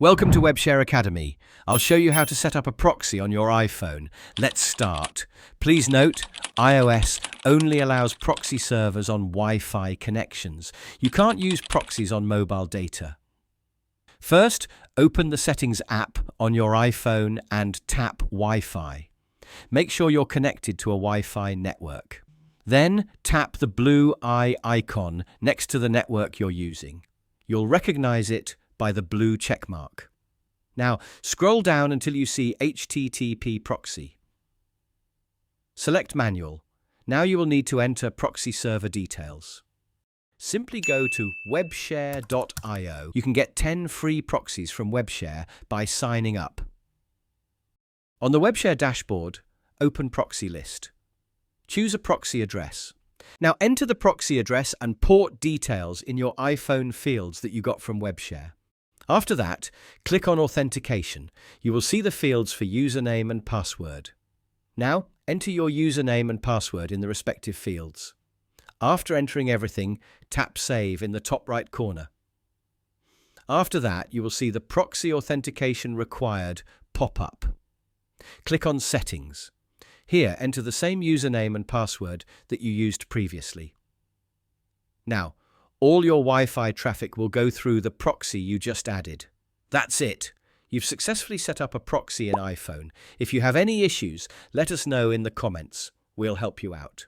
Welcome to WebShare Academy. I'll show you how to set up a proxy on your iPhone. Let's start. Please note, iOS only allows proxy servers on Wi-Fi connections. You can't use proxies on mobile data. First, open the Settings app on your iPhone and tap Wi-Fi. Make sure you're connected to a Wi-Fi network. Then tap the blue eye icon next to the network you're using. You'll recognize it by the blue check mark. Now, scroll down until you see HTTP proxy. Select Manual. Now you will need to enter proxy server details. Simply go to webshare.io. You can get 10 free proxies from WebShare by signing up. On the WebShare dashboard, open Proxy List. Choose a proxy address. Now enter the proxy address and port details in your iPhone fields that you got from WebShare. After that, click on Authentication. You will see the fields for username and password. Now, enter your username and password in the respective fields. After entering everything, tap Save in the top right corner. After that, you will see the Proxy Authentication Required pop up. Click on Settings. Here, enter the same username and password that you used previously. Now, all your Wi-Fi traffic will go through the proxy you just added. That's it. You've successfully set up a proxy in iPhone. If you have any issues, let us know in the comments. We'll help you out.